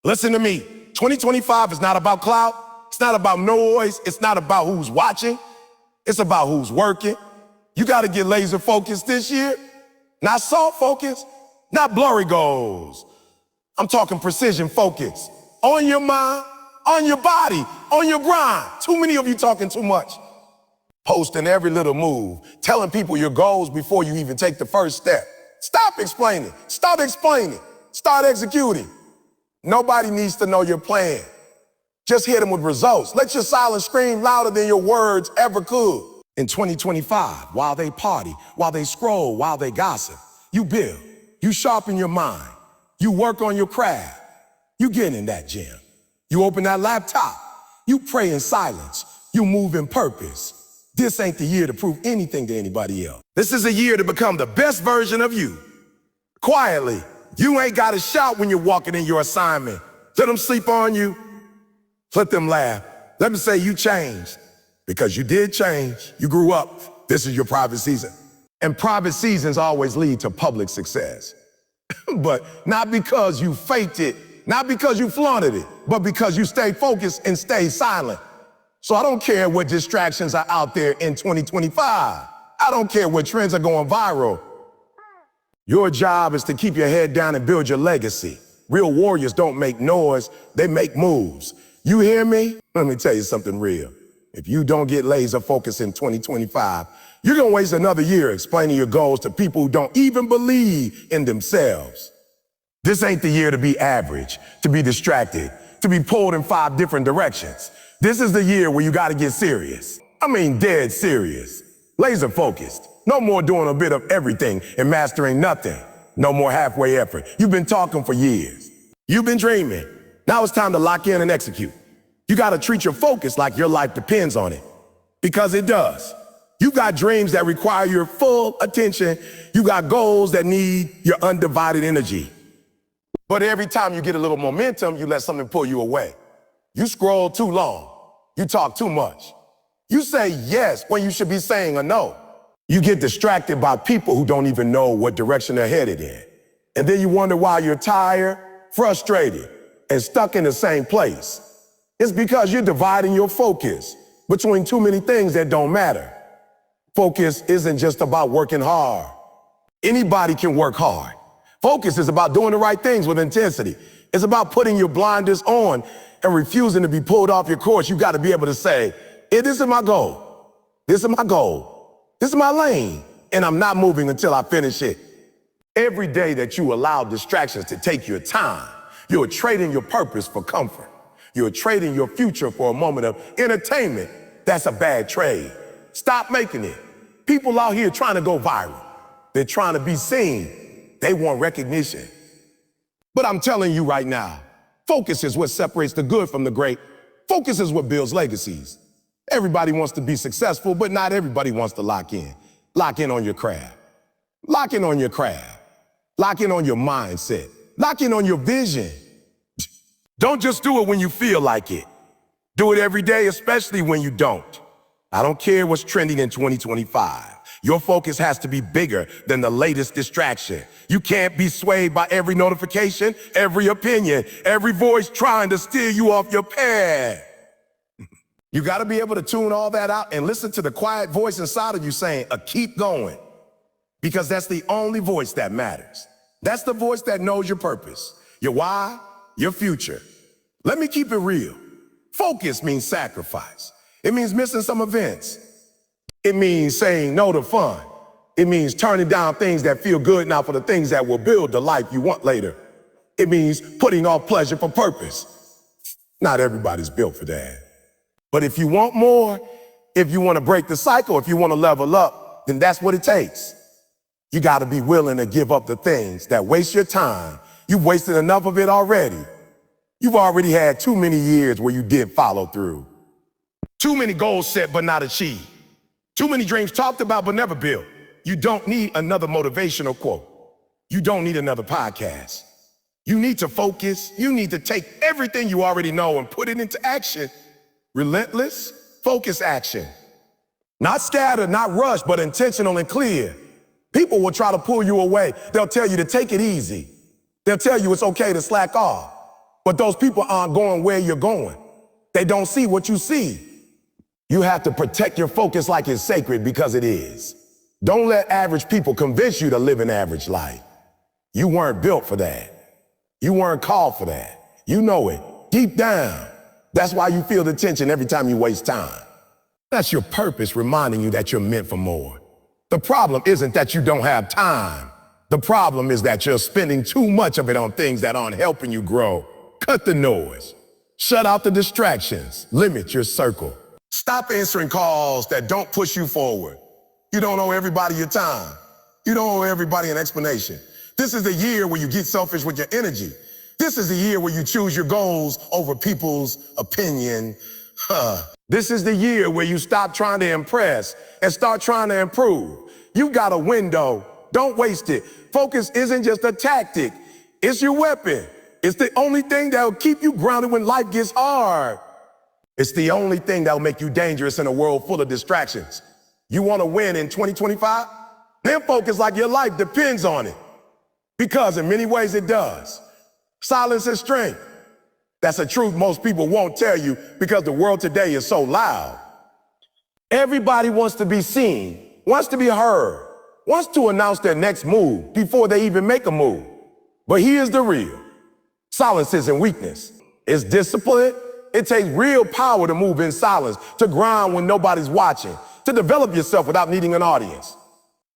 Listen to me. 2025 is not about clout. It's not about noise. It's not about who's watching. It's about who's working. You got to get laser focused this year. Not soft focus, not blurry goals. I'm talking precision focus. On your mind, on your body, on your grind. Too many of you talking too much. Posting every little move, telling people your goals before you even take the first step. Stop explaining. Start explaining. Start executing. Nobody needs to know your plan. Just hit them with results. Let your silence scream louder than your words ever could. In 2025, while they party, while they scroll, while they gossip, you build, you sharpen your mind, you work on your craft, you get in that gym, you open that laptop, you pray in silence, you move in purpose. This ain't the year to prove anything to anybody else. This is a year to become the best version of you. Quietly, you ain't got to shout when you're walking in your assignment. Let them sleep on you. Let them laugh. Let them say you changed. Because you did change. You grew up. This is your private season. And private seasons always lead to public success. But not because you faked it, not because you flaunted it, but because you stayed focused and stayed silent. So I don't care what distractions are out there in 2025. I don't care what trends are going viral. Your job is to keep your head down and build your legacy. Real warriors don't make noise, they make moves. You hear me? Let me tell you something real. If you don't get laser focused in 2025, you're gonna waste another year explaining your goals to people who don't even believe in themselves. This ain't the year to be average, to be distracted, to be pulled in 5 different directions. This is the year where you gotta get serious. I mean, dead serious. Laser focused. No more doing a bit of everything and mastering nothing. No more halfway effort. You've been talking for years. You've been dreaming. Now it's time to lock in and execute. You gotta treat your focus like your life depends on it. Because it does. You got dreams that require your full attention. You got goals that need your undivided energy. But every time you get a little momentum, you let something pull you away. You scroll too long. You talk too much. You say yes when you should be saying a no. You get distracted by people who don't even know what direction they're headed in. And then you wonder why you're tired, frustrated, and stuck in the same place. It's because you're dividing your focus between too many things that don't matter. Focus isn't just about working hard. Anybody can work hard. Focus is about doing the right things with intensity. It's about putting your blinders on and refusing to be pulled off your course. You got to be able to say, hey, this is my goal. This is my goal. This is my lane. And I'm not moving until I finish it. Every day that you allow distractions to take your time, you're trading your purpose for comfort. You're trading your future for a moment of entertainment. That's a bad trade. Stop making it. People out here trying to go viral. They're trying to be seen. They want recognition. But I'm telling you right now, focus is what separates the good from the great. Focus is what builds legacies. Everybody wants to be successful, but not everybody wants to lock in. Lock in on your craft. Lock in on your craft. Lock in on your mindset. Lock in on your vision. Don't just do it when you feel like it. Do it every day, especially when you don't. I don't care what's trending in 2025. Your focus has to be bigger than the latest distraction. You can't be swayed by every notification, every opinion, every voice trying to steer you off your path. You got to be able to tune all that out and listen to the quiet voice inside of you saying, keep going. Because that's the only voice that matters. That's the voice that knows your purpose, your why, your future. Let me keep it real. Focus means sacrifice. It means missing some events. It means saying no to fun. It means turning down things that feel good now for the things that will build the life you want later. It means putting off pleasure for purpose. Not everybody's built for that. But if you want more, if you want to break the cycle, if you want to level up, then that's what it takes. You got to be willing to give up the things that waste your time. You've wasted enough of it already. You've already had too many years where you did follow through. Too many goals set but not achieved. Too many dreams talked about but never built. You don't need another motivational quote. You don't need another podcast. You need to focus. You need to take everything you already know and put it into action. Relentless, focused action. Not scattered, not rushed, but intentional and clear. People will try to pull you away. They'll tell you to take it easy. They'll tell you it's okay to slack off. But those people aren't going where you're going. They don't see what you see. You have to protect your focus like it's sacred, because it is. Don't let average people convince you to live an average life. You weren't built for that. You weren't called for that. You know it deep down. That's why you feel the tension every time you waste time. That's your purpose reminding you that you're meant for more. The problem isn't that you don't have time. The problem is that you're spending too much of it on things that aren't helping you grow. Cut the noise. Shut out the distractions. Limit your circle. Stop answering calls that don't push you forward. You don't owe everybody your time. You don't owe everybody an explanation. This is the year where you get selfish with your energy. This is the year where you choose your goals over people's opinion. This is the year where you stop trying to impress and start trying to improve. You got a window. Don't waste it. Focus isn't just a tactic. It's your weapon. It's the only thing that'll keep you grounded when life gets hard. It's the only thing that'll make you dangerous in a world full of distractions. You want to win in 2025? Then focus like your life depends on it. Because in many ways it does. Silence is strength. That's a truth most people won't tell you because the world today is so loud. Everybody wants to be seen, wants to be heard, wants to announce their next move before they even make a move. But here's the real. Silence isn't weakness. It's discipline. It takes real power to move in silence, to grind when nobody's watching, to develop yourself without needing an audience.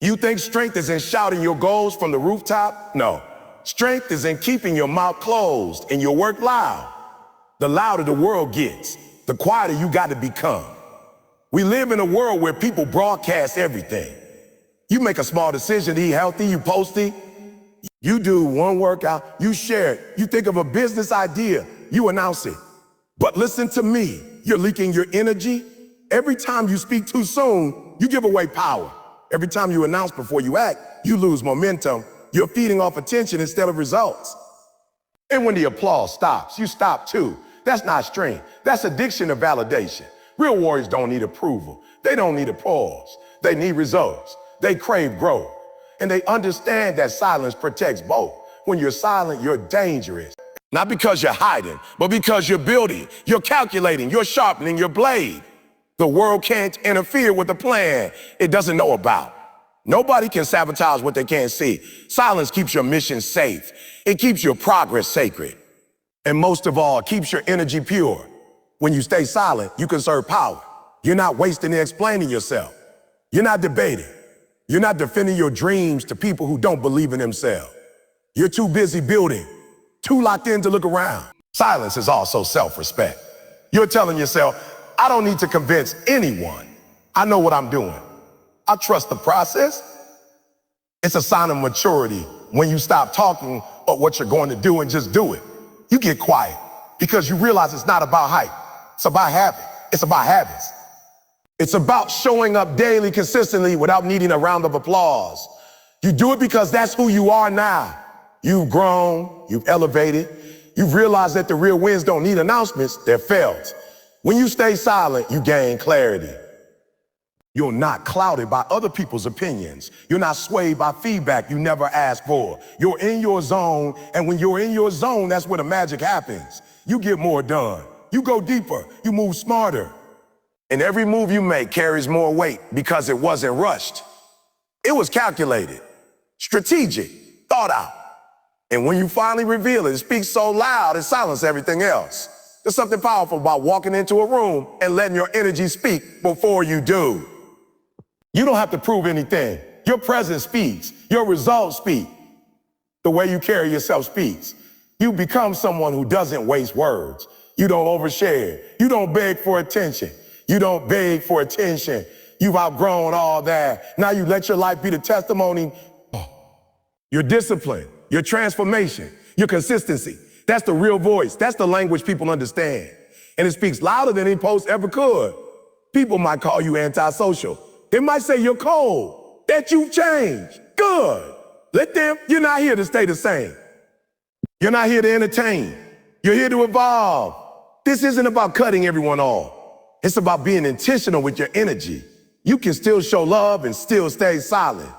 You think strength is in shouting your goals from the rooftop? No. Strength is in keeping your mouth closed and your work loud. The louder the world gets, the quieter you got to become. We live in a world where people broadcast everything. You make a small decision to eat healthy, you post it. You do one workout, you share it. You think of a business idea, you announce it. But listen to me, you're leaking your energy. Every time you speak too soon, you give away power. Every time you announce before you act, you lose momentum. You're feeding off attention instead of results. And when the applause stops, you stop too. That's not strength. That's addiction to validation. Real warriors don't need approval. They don't need applause. They need results. They crave growth. And they understand that silence protects both. When you're silent, you're dangerous. Not because you're hiding, but because you're building, you're calculating, you're sharpening your blade. The world can't interfere with a plan it doesn't know about. Nobody can sabotage what they can't see. Silence keeps your mission safe. It keeps your progress sacred. And most of all, it keeps your energy pure. When you stay silent, you conserve power. You're not wasting and explaining yourself. You're not debating. You're not defending your dreams to people who don't believe in themselves. You're too busy building, too locked in to look around. Silence is also self-respect. You're telling yourself, I don't need to convince anyone. I know what I'm doing. I trust the process. It's a sign of maturity when you stop talking about what you're going to do and just do it. You get quiet because you realize it's not about hype. It's about habit. It's about habits. It's about showing up daily consistently without needing a round of applause. You do it because that's who you are now. You've grown, you've elevated, you've realized that the real wins don't need announcements, they're felt. When you stay silent, you gain clarity. You're not clouded by other people's opinions. You're not swayed by feedback you never asked for. You're in your zone, and when you're in your zone, that's where the magic happens. You get more done. You go deeper. You move smarter. And every move you make carries more weight because it wasn't rushed. It was calculated, strategic, thought out. And when you finally reveal it, it speaks so loud, it silences everything else. There's something powerful about walking into a room and letting your energy speak before you do. You don't have to prove anything. Your presence speaks. Your results speak. The way you carry yourself speaks. You become someone who doesn't waste words. You don't overshare. You don't beg for attention. You don't beg for attention. You've outgrown all that. Now you let your life be the testimony. Your discipline, your transformation, your consistency. That's the real voice. That's the language people understand. And it speaks louder than any post ever could. People might call you antisocial. They might say you're cold, that you've changed. Good. Let them, you're not here to stay the same. You're not here to entertain. You're here to evolve. This isn't about cutting everyone off. It's about being intentional with your energy. You can still show love and still stay silent.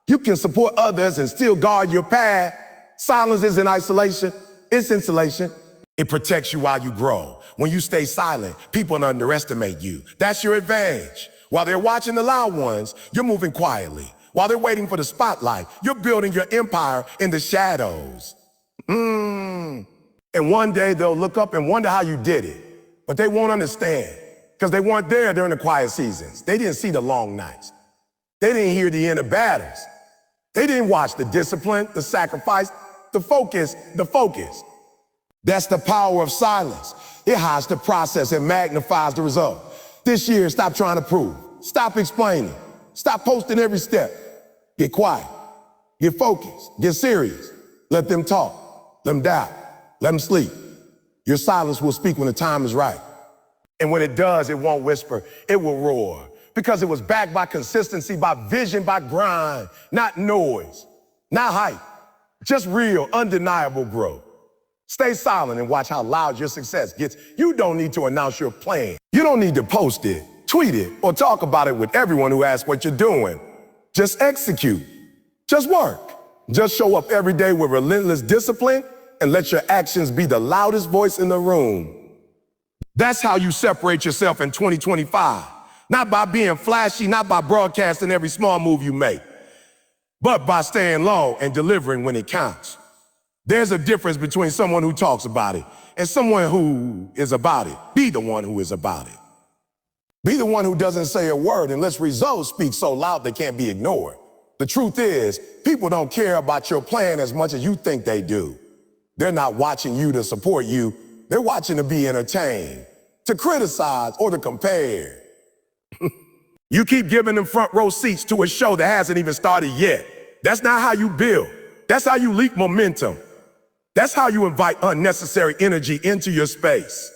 You can support others and still guard your path. Silence isn't isolation, it's insulation. It protects you while you grow. When you stay silent, people underestimate you. That's your advantage. While they're watching the loud ones, you're moving quietly. While they're waiting for the spotlight, you're building your empire in the shadows. And one day they'll look up and wonder how you did it. But they won't understand because they weren't there during the quiet seasons. They didn't see the long nights. They didn't hear the end of battles. They didn't watch the discipline, the sacrifice, the focus. That's the power of silence. It hides the process and magnifies the result. This year, stop trying to prove. Stop explaining. Stop posting every step. Get quiet. Get focused. Get serious. Let them talk. Let them doubt. Let them sleep. Your silence will speak when the time is right. And when it does, it won't whisper. It will roar. Because it was backed by consistency, by vision, by grind. Not noise. Not hype. Just real, undeniable growth. Stay silent and watch how loud your success gets. You don't need to announce your plan. You don't need to post it, tweet it, or talk about it with everyone who asks what you're doing. Just execute. Just work. Just show up every day with relentless discipline and let your actions be the loudest voice in the room. That's how you separate yourself in 2025. Not by being flashy, not by broadcasting every small move you make, but by staying low and delivering when it counts. There's a difference between someone who talks about it and someone who is about it. Be the one who is about it. Be the one who doesn't say a word unless results speak so loud they can't be ignored. The truth is, people don't care about your plan as much as you think they do. They're not watching you to support you. They're watching to be entertained, to criticize, or to compare. You keep giving them front row seats to a show that hasn't even started yet. That's not how you build. That's how you leak momentum. That's how you invite unnecessary energy into your space.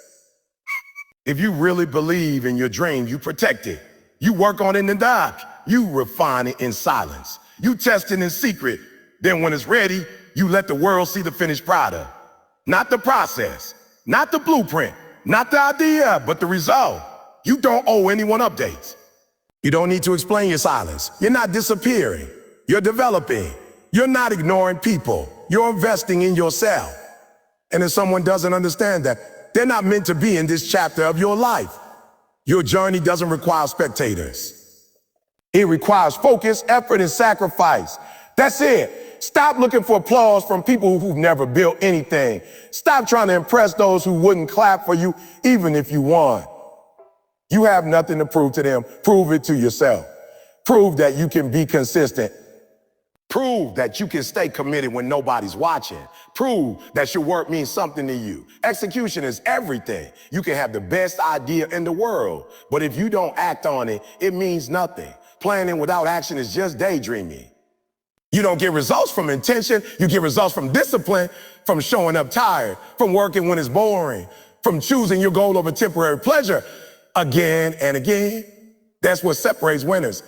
If you really believe in your dream, you protect it. You work on it in the dark. You refine it in silence. You test it in secret. Then when it's ready, you let the world see the finished product. Not the process, not the blueprint, not the idea, but the result. You don't owe anyone updates. You don't need to explain your silence. You're not disappearing. You're developing. You're not ignoring people. You're investing in yourself. And if someone doesn't understand that, they're not meant to be in this chapter of your life. Your journey doesn't require spectators. It requires focus, effort, and sacrifice. That's it. Stop looking for applause from people who've never built anything. Stop trying to impress those who wouldn't clap for you even if you won. You have nothing to prove to them. Prove it to yourself. Prove that you can be consistent. Prove that you can stay committed when nobody's watching. Prove that your work means something to you. Execution is everything. You can have the best idea in the world, but if you don't act on it, it means nothing. Planning without action is just daydreaming. You don't get results from intention. You get results from discipline, from showing up tired, from working when it's boring, from choosing your goal over temporary pleasure again and again. That's what separates winners.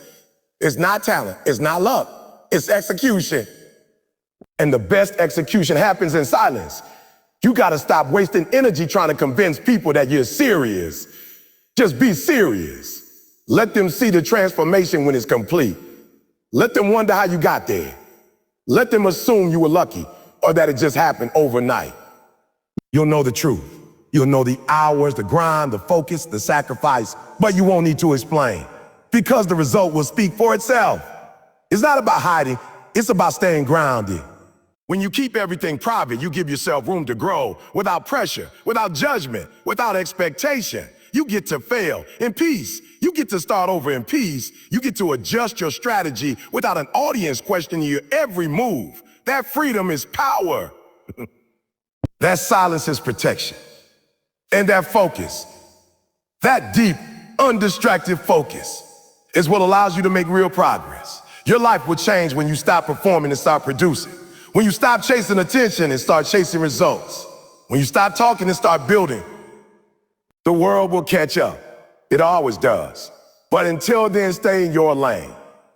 It's not talent. It's not luck. It's execution. And the best execution happens in silence. You gotta stop wasting energy trying to convince people that you're serious. Just be serious. Let them see the transformation when it's complete. Let them wonder how you got there. Let them assume you were lucky or that it just happened overnight. You'll know the truth. You'll know the hours, the grind, the focus, the sacrifice, but you won't need to explain because the result will speak for itself. It's not about hiding, it's about staying grounded. When you keep everything private, you give yourself room to grow without pressure, without judgment, without expectation. You get to fail in peace. You get to start over in peace. You get to adjust your strategy without an audience questioning your every move. That freedom is power. That silence is protection. And that focus, that deep, undistracted focus is what allows you to make real progress. Your life will change when you stop performing and start producing. When you stop chasing attention and start chasing results. When you stop talking and start building. The world will catch up. It always does. But until then, stay in your lane.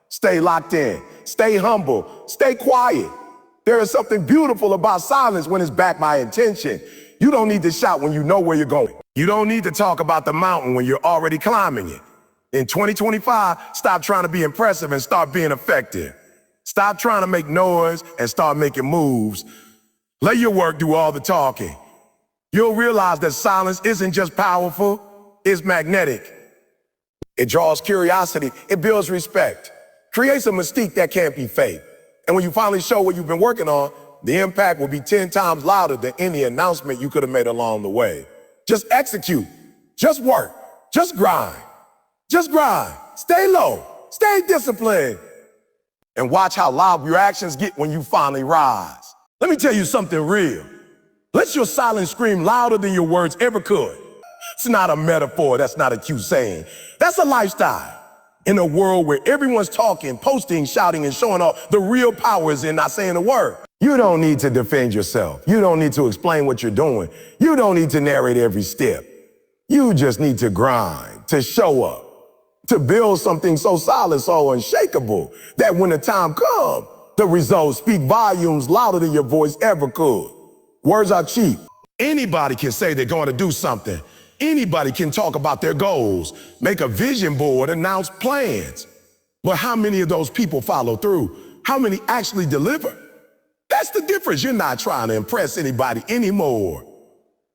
Stay locked in. Stay humble. Stay quiet. There is something beautiful about silence when it's backed by intention. You don't need to shout when you know where you're going. You don't need to talk about the mountain when you're already climbing it. In 2025, stop trying to be impressive and start being effective. Stop trying to make noise and start making moves. Let your work do all the talking. You'll realize that silence isn't just powerful, it's magnetic. It draws curiosity, it builds respect, creates a mystique that can't be faked. And when you finally show what you've been working on, the impact will be 10 times louder than any announcement you could have made along the way. Just execute, just work, just grind, stay low, stay disciplined, and watch how loud your actions get when you finally rise. Let me tell you something real. Let your silence scream louder than your words ever could. It's not a metaphor, that's not a cute saying. That's a lifestyle. In a world where everyone's talking, posting, shouting, and showing off, the real power is in not saying a word. You don't need to defend yourself. You don't need to explain what you're doing. You don't need to narrate every step. You just need to grind, to show up, to build something so solid, so unshakable, that when the time comes, the results speak volumes louder than your voice ever could. Words are cheap. Anybody can say they're going to do something. Anybody can talk about their goals, make a vision board, announce plans. But how many of those people follow through? How many actually deliver? That's the difference. You're not trying to impress anybody anymore.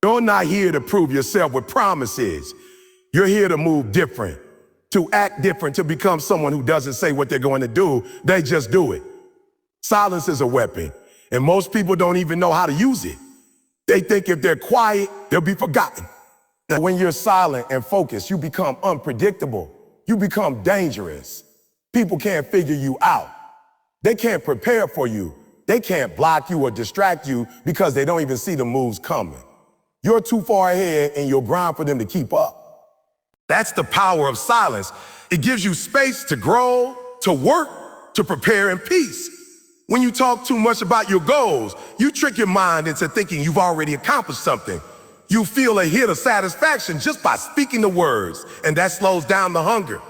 You're not here to prove yourself with promises. You're here to move different, to act different, to become someone who doesn't say what they're going to do, they just do it. Silence is a weapon, and most people don't even know how to use it. They think if they're quiet, they'll be forgotten. When you're silent and focused, you become unpredictable. You become dangerous. People can't figure you out. They can't prepare for you. They can't block you or distract you because they don't even see the moves coming. You're too far ahead and you'll grind for them to keep up. That's the power of silence. It gives you space to grow, to work, to prepare in peace. When you talk too much about your goals, you trick your mind into thinking you've already accomplished something. You feel a hit of satisfaction just by speaking the words, and that slows down the hunger.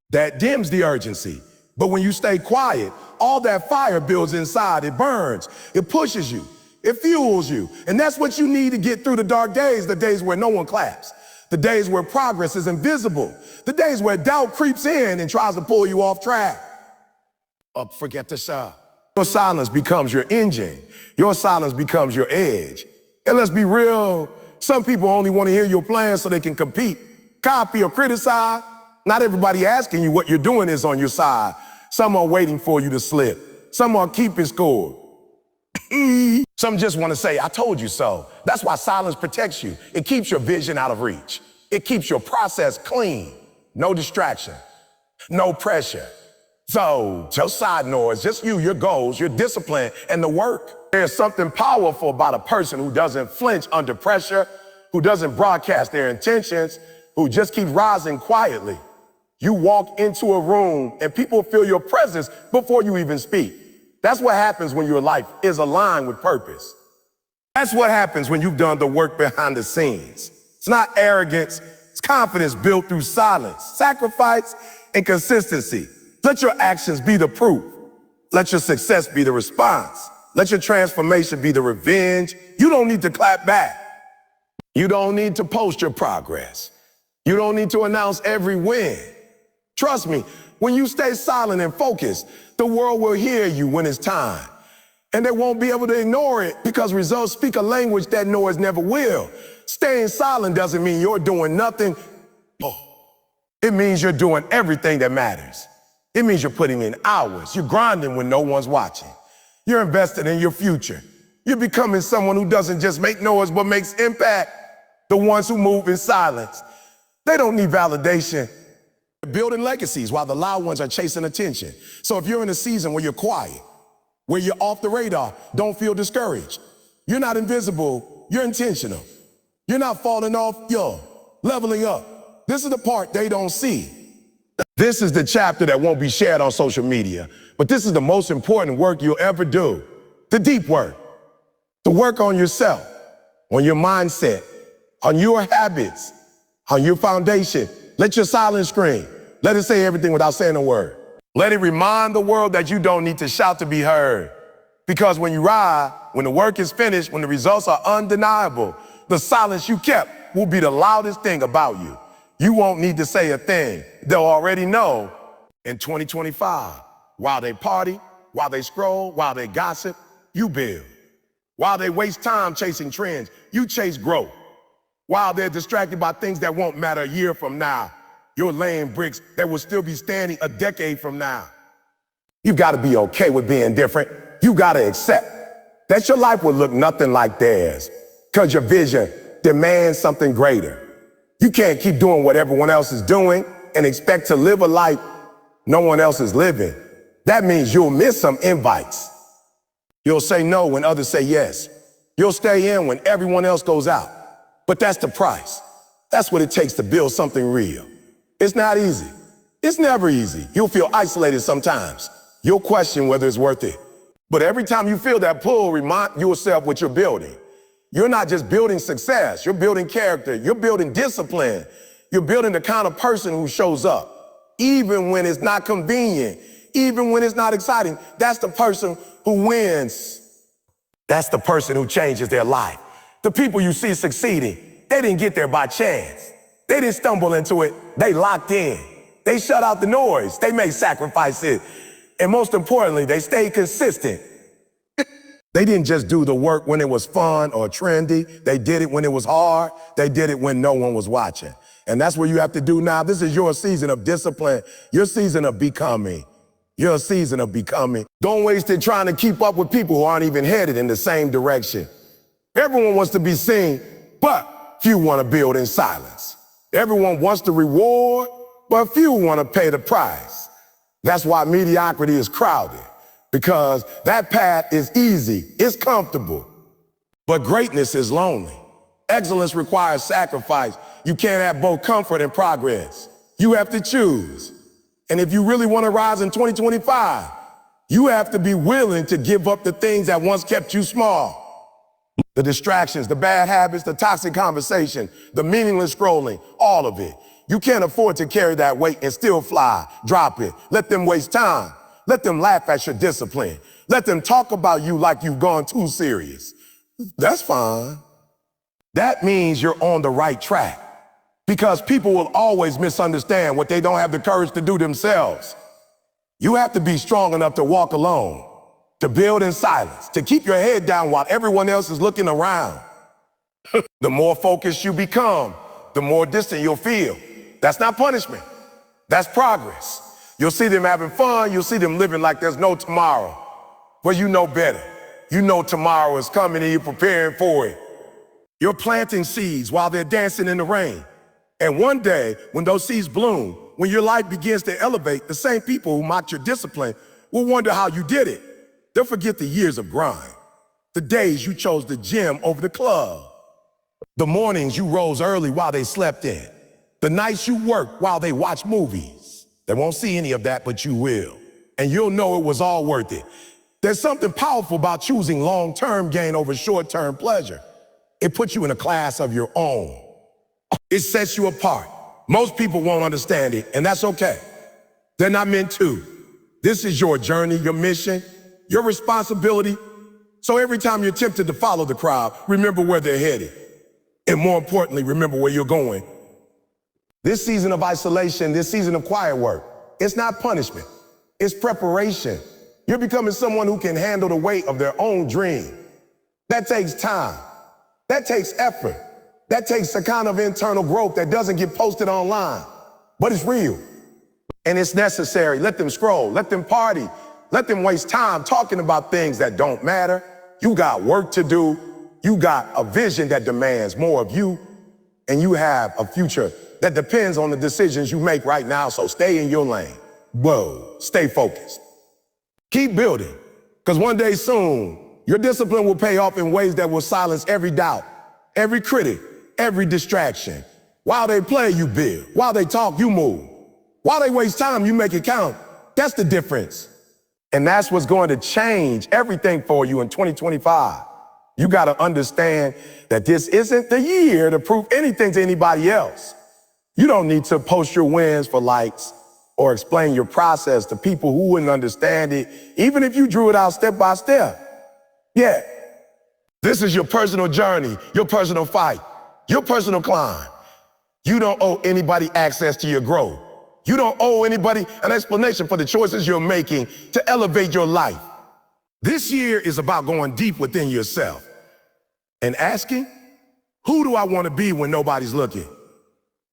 That dims the urgency. But when you stay quiet, all that fire builds inside. It burns, it pushes you, it fuels you. And that's what you need to get through the dark days, the days where no one claps, the days where progress is invisible, the days where doubt creeps in and tries to pull you off track. Forget the shout. Your silence becomes your engine. Your silence becomes your edge. And let's be real, some people only want to hear your plans so they can compete, copy, or criticize. Not everybody asking you what you're doing is on your side. Some are waiting for you to slip. Some are keeping score. Some just want to say, I told you so. That's why silence protects you. It keeps your vision out of reach. It keeps your process clean. No distraction, no pressure. So, just side noise, just you, your goals, your discipline, and the work. There's something powerful about a person who doesn't flinch under pressure, who doesn't broadcast their intentions, who just keeps rising quietly. You walk into a room and people feel your presence before you even speak. That's what happens when your life is aligned with purpose. That's what happens when you've done the work behind the scenes. It's not arrogance, it's confidence built through silence, sacrifice, and consistency. Let your actions be the proof. Let your success be the response. Let your transformation be the revenge. You don't need to clap back. You don't need to post your progress. You don't need to announce every win. Trust me, when you stay silent and focused, the world will hear you when it's time. And they won't be able to ignore it because results speak a language that noise never will. Staying silent doesn't mean you're doing nothing. It means you're doing everything that matters. It means you're putting in hours. You're grinding when no one's watching. You're investing in your future. You're becoming someone who doesn't just make noise, but makes impact. The ones who move in silence, they don't need validation. They're building legacies while the loud ones are chasing attention. So if you're in a season where you're quiet, where you're off the radar, don't feel discouraged. You're not invisible, you're intentional. You're not falling off, you're leveling up. This is the part they don't see. This is the chapter that won't be shared on social media, but this is the most important work you'll ever do. The deep work. The work on yourself, on your mindset, on your habits, on your foundation. Let your silence scream. Let it say everything without saying a word. Let it remind the world that you don't need to shout to be heard. Because when you ride, when the work is finished, when the results are undeniable, the silence you kept will be the loudest thing about you. You won't need to say a thing. They'll already know. In 2025, while they party, while they scroll, while they gossip, you build. While they waste time chasing trends, you chase growth. While they're distracted by things that won't matter a year from now, you're laying bricks that will still be standing a decade from now. You've got to be okay with being different. You got to accept that your life will look nothing like theirs because your vision demands something greater. You can't keep doing what everyone else is doing and expect to live a life no one else is living. That means you'll miss some invites. You'll say no when others say yes. You'll stay in when everyone else goes out. But that's the price. That's what it takes to build something real. It's not easy. It's never easy. You'll feel isolated sometimes. You'll question whether it's worth it. But every time you feel that pull, remind yourself what you're building. You're not just building success. You're building character. You're building discipline. You're building the kind of person who shows up, even when it's not convenient, even when it's not exciting. That's the person who wins. That's the person who changes their life. The people you see succeeding, they didn't get there by chance. They didn't stumble into it. They locked in. They shut out the noise. They made sacrifices. And most importantly, they stayed consistent. They didn't just do the work when it was fun or trendy. They did it when it was hard. They did it when no one was watching. And that's what you have to do now. This is your season of discipline, your season of becoming. Your season of becoming. Don't waste it trying to keep up with people who aren't even headed in the same direction. Everyone wants to be seen, but few want to build in silence. Everyone wants the reward, but few want to pay the price. That's why mediocrity is crowded, because that path is easy, it's comfortable. But greatness is lonely. Excellence requires sacrifice. You can't have both comfort and progress. You have to choose. And if you really want to rise in 2025, you have to be willing to give up the things that once kept you small. The distractions, the bad habits, the toxic conversation, the meaningless scrolling, all of it. You can't afford to carry that weight and still fly. Drop it. Let them waste time. Let them laugh at your discipline. Let them talk about you like you've gone too serious. That's fine. That means you're on the right track, because people will always misunderstand what they don't have the courage to do themselves. You have to be strong enough to walk alone, to build in silence, to keep your head down while everyone else is looking around. The more focused you become, the more distant you'll feel. That's not punishment. That's progress. You'll see them having fun. You'll see them living like there's no tomorrow. Well, you know better. You know tomorrow is coming and you're preparing for it. You're planting seeds while they're dancing in the rain. And one day, when those seeds bloom, when your life begins to elevate, the same people who mocked your discipline will wonder how you did it. They'll forget the years of grind, the days you chose the gym over the club, the mornings you rose early while they slept in, the nights you worked while they watched movies. They won't see any of that, but you will. And you'll know it was all worth it. There's something powerful about choosing long-term gain over short-term pleasure. It puts you in a class of your own. It sets you apart. Most people won't understand it, and that's okay. They're not meant to. This is your journey, your mission, your responsibility. So every time you're tempted to follow the crowd, remember where they're headed. And more importantly, remember where you're going. This season of isolation, this season of quiet work, it's not punishment. It's preparation. You're becoming someone who can handle the weight of their own dream. That takes time. That takes effort. That takes a kind of internal growth that doesn't get posted online, but it's real. And it's necessary. Let them scroll. Let them party. Let them waste time talking about things that don't matter. You got work to do. You got a vision that demands more of you. And you have a future that depends on the decisions you make right now. So stay in your lane. Whoa, stay focused. Keep building, because one day soon, your discipline will pay off in ways that will silence every doubt, every critic, every distraction. While they play, you build. While they talk, you move. While they waste time, you make it count. That's the difference. And that's what's going to change everything for you in 2025. You got to understand that this isn't the year to prove anything to anybody else. You don't need to post your wins for likes or explain your process to people who wouldn't understand it, even if you drew it out step by step. Yeah, this is your personal journey, your personal fight, your personal climb. You don't owe anybody access to your growth. You don't owe anybody an explanation for the choices you're making to elevate your life. This year is about going deep within yourself. and asking, who do I want to be when nobody's looking?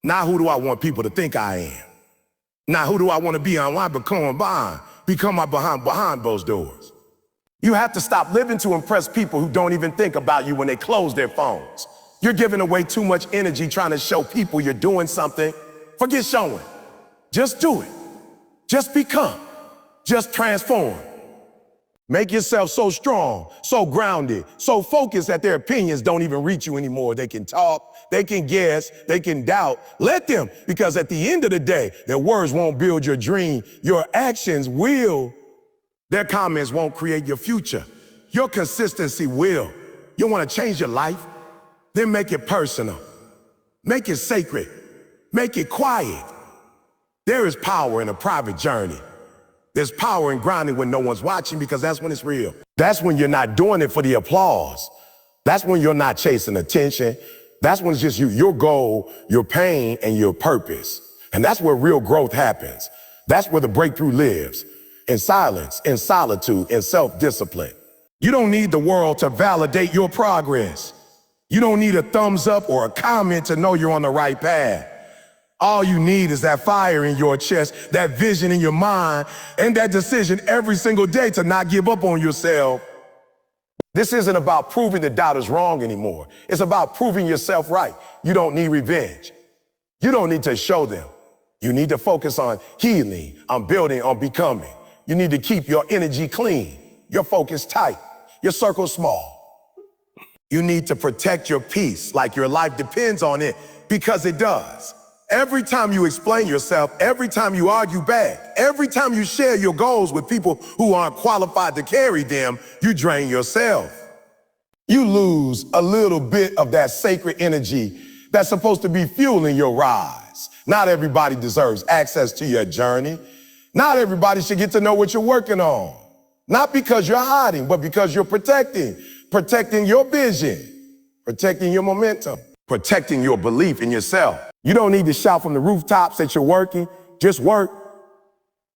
Not who do I want people to think I am? Not who do I want to be on why become my behind those doors. You have to stop living to impress people who don't even think about you when they close their phones. You're giving away too much energy trying to show people you're doing something. Forget showing. Just do it. Just become. Just transform. Make yourself so strong, so grounded, so focused that their opinions don't even reach you anymore. They can talk, they can guess, they can doubt. Let them, because at the end of the day, their words won't build your dream. Your actions will. Their comments won't create your future. Your consistency will. You want to change your life? Then make it personal. Make it sacred. Make it quiet. There is power in a private journey. There's power in grinding when no one's watching, because that's when it's real. That's when you're not doing it for the applause. That's when you're not chasing attention. That's when it's just you, your goal, your pain, and your purpose. And that's where real growth happens. That's where the breakthrough lives. In silence, in solitude, in self-discipline. You don't need the world to validate your progress. You don't need a thumbs up or a comment to know you're on the right path. All you need is that fire in your chest, that vision in your mind, and that decision every single day to not give up on yourself. This isn't about proving the doubters wrong anymore. It's about proving yourself right. You don't need revenge. You don't need to show them. You need to focus on healing, on building, on becoming. You need to keep your energy clean, your focus tight, your circle small. You need to protect your peace like your life depends on it, because it does. Every time you explain yourself, every time you argue back, every time you share your goals with people who aren't qualified to carry them, you drain yourself. You lose a little bit of that sacred energy that's supposed to be fueling your rise. Not everybody deserves access to your journey. Not everybody should get to know what you're working on. Not because you're hiding, but because you're protecting your vision, protecting your momentum, protecting your belief in yourself. You don't need to shout from the rooftops that you're working. Just work.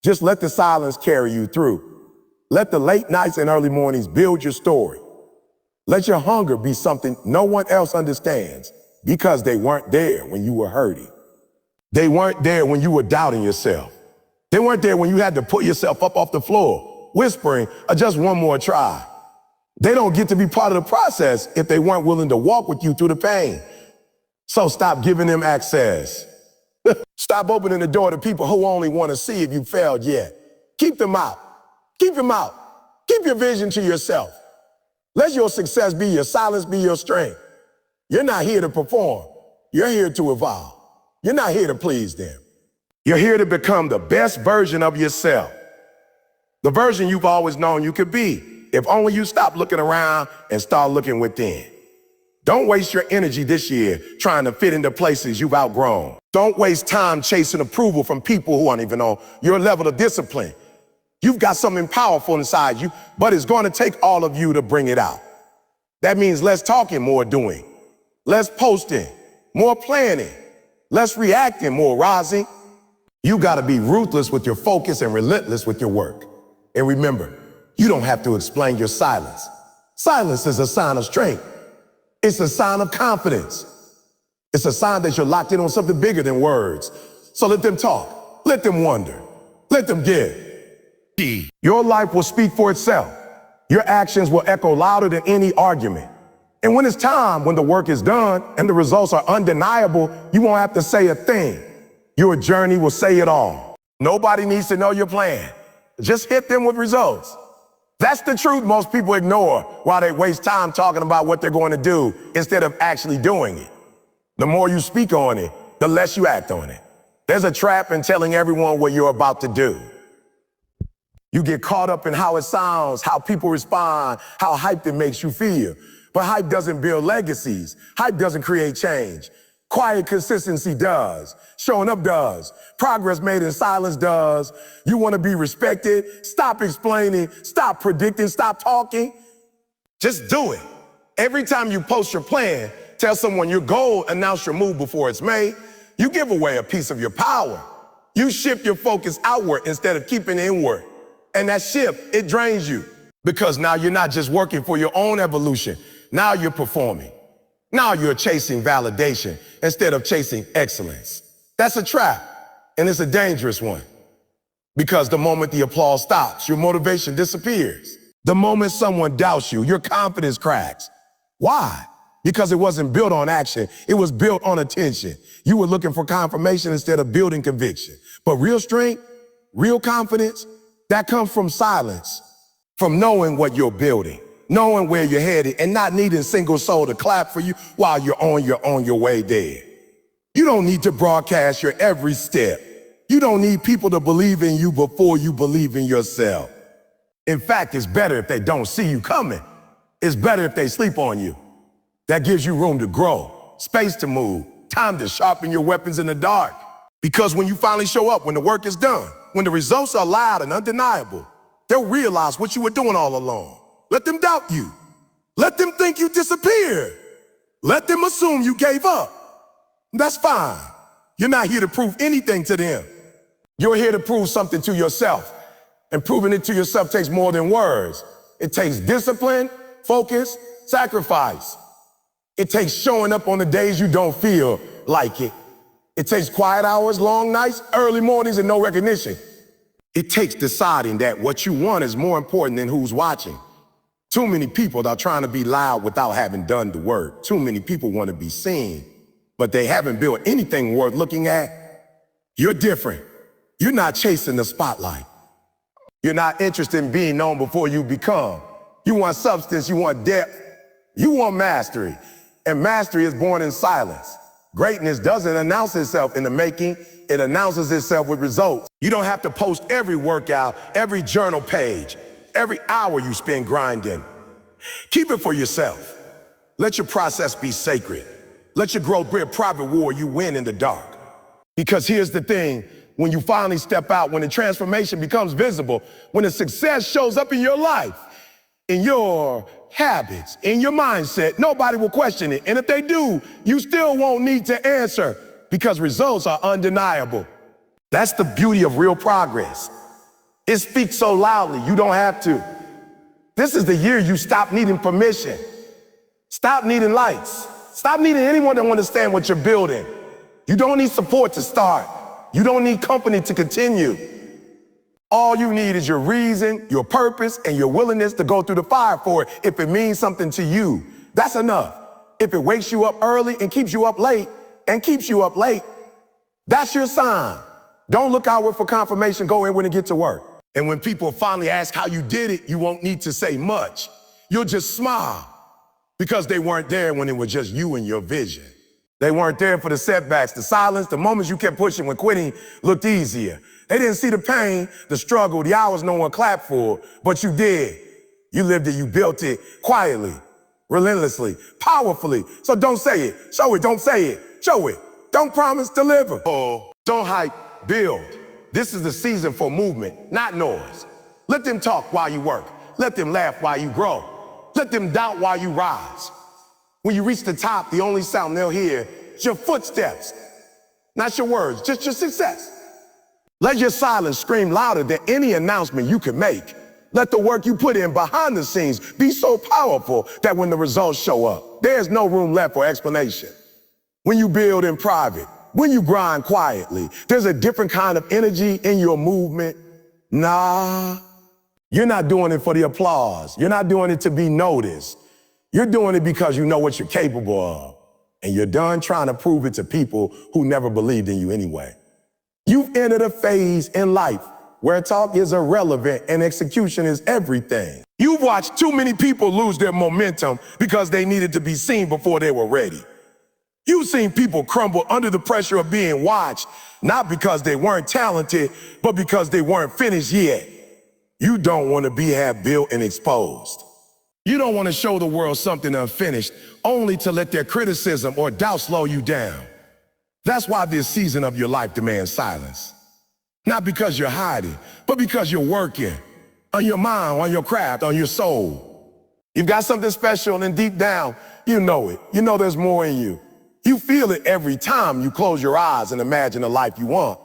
Just let the silence carry you through. Let the late nights and early mornings build your story. Let your hunger be something no one else understands, because they weren't there when you were hurting. They weren't there when you were doubting yourself. They weren't there when you had to pull yourself up off the floor, whispering, just one more try. They don't get to be part of the process if they weren't willing to walk with you through the pain. So stop giving them access. Stop opening the door to people who only want to see if you failed yet. Keep them out. Keep them out. Keep your vision to yourself. Let your success be your silence, be your strength. You're not here to perform. You're here to evolve. You're not here to please them. You're here to become the best version of yourself. The version you've always known you could be, if only you stop looking around and start looking within. Don't waste your energy this year trying to fit into places you've outgrown. Don't waste time chasing approval from people who aren't even on your level of discipline. You've got something powerful inside you, but it's going to take all of you to bring it out. That means less talking, more doing. Less posting, more planning. Less reacting, more rising. You got to be ruthless with your focus and relentless with your work. And remember, you don't have to explain your silence. Silence is a sign of strength. It's a sign of confidence. It's a sign that you're locked in on something bigger than words. So let them talk. Let them wonder. Let them give. Your life will speak for itself. Your actions will echo louder than any argument. And when it's time, when the work is done and the results are undeniable, you won't have to say a thing. Your journey will say it all. Nobody needs to know your plan. Just hit them with results. That's the truth most people ignore while they waste time talking about what they're going to do instead of actually doing it. The more you speak on it, the less you act on it. There's a trap in telling everyone what you're about to do. You get caught up in how it sounds, how people respond, how hyped it makes you feel. But hype doesn't build legacies. Hype doesn't create change. Quiet consistency does. Showing up does. Progress made in silence does. You want to be respected? Stop explaining. Stop predicting. Stop talking. Just do it. Every time you post your plan, tell someone your goal, announce your move before it's made. You give away a piece of your power. You shift your focus outward instead of keeping it inward. And that shift, it drains you. Because now you're not just working for your own evolution. Now you're performing. Now you're chasing validation instead of chasing excellence. That's a trap, and it's a dangerous one. Because the moment the applause stops, your motivation disappears. The moment someone doubts you, your confidence cracks. Why? Because it wasn't built on action, it was built on attention. You were looking for confirmation instead of building conviction. But real strength, real confidence, that comes from silence, from knowing what you're building, knowing where you're headed, and not needing a single soul to clap for you while you're on your way there. You don't need to broadcast your every step. You don't need people to believe in you before you believe in yourself. In fact, it's better if they don't see you coming. It's better if they sleep on you. That gives you room to grow, space to move, time to sharpen your weapons in the dark. Because when you finally show up, when the work is done, when the results are loud and undeniable, they'll realize what you were doing all along. Let them doubt you. Let them think you disappeared. Let them assume you gave up. That's fine. You're not here to prove anything to them. You're here to prove something to yourself. And proving it to yourself takes more than words. It takes discipline, focus, sacrifice. It takes showing up on the days you don't feel like it. It takes quiet hours, long nights, early mornings, and no recognition. It takes deciding that what you want is more important than who's watching. Too many people are trying to be loud without having done the work. Too many people want to be seen, but they haven't built anything worth looking at. You're different. You're not chasing the spotlight. You're not interested in being known before you become. You want substance, you want depth, you want mastery. And mastery is born in silence. Greatness doesn't announce itself in the making, it announces itself with results. You don't have to post every workout, every journal page, every hour you spend grinding. Keep it for yourself. Let your process be sacred. Let your growth be a private war you win in the dark. Because here's the thing, when you finally step out, when the transformation becomes visible, when the success shows up in your life, in your habits, in your mindset, nobody will question it. And if they do, you still won't need to answer because results are undeniable. That's the beauty of real progress. It speaks so loudly, you don't have to. This is the year you stop needing permission. Stop needing lights. Stop needing anyone to understand what you're building. You don't need support to start. You don't need company to continue. All you need is your reason, your purpose, and your willingness to go through the fire for it if it means something to you. That's enough. If it wakes you up early and keeps you up late, that's your sign. Don't look outward for confirmation, go inward and get to work. And when people finally ask how you did it, you won't need to say much. You'll just smile because they weren't there when it was just you and your vision. They weren't there for the setbacks, the silence, the moments you kept pushing when quitting looked easier. They didn't see the pain, the struggle, the hours no one clapped for, but you did. You lived it, you built it quietly, relentlessly, powerfully. So don't say it, show it, don't say it, show it. Don't promise, deliver. Oh, don't hype, build. This is the season for movement, not noise. Let them talk while you work. Let them laugh while you grow. Let them doubt while you rise. When you reach the top, the only sound they'll hear is your footsteps, not your words, just your success. Let your silence scream louder than any announcement you can make. Let the work you put in behind the scenes be so powerful that when the results show up, there's no room left for explanation. When you build in private, when you grind quietly, there's a different kind of energy in your movement. Nah, you're not doing it for the applause. You're not doing it to be noticed. You're doing it because you know what you're capable of. And you're done trying to prove it to people who never believed in you anyway. You've entered a phase in life where talk is irrelevant and execution is everything. You've watched too many people lose their momentum because they needed to be seen before they were ready. You've seen people crumble under the pressure of being watched, not because they weren't talented, but because they weren't finished yet. You don't want to be half built and exposed. You don't want to show the world something unfinished, only to let their criticism or doubt slow you down. That's why this season of your life demands silence. Not because you're hiding, but because you're working on your mind, on your craft, on your soul. You've got something special, and deep down, you know it. You know there's more in you. You feel it every time you close your eyes and imagine the life you want.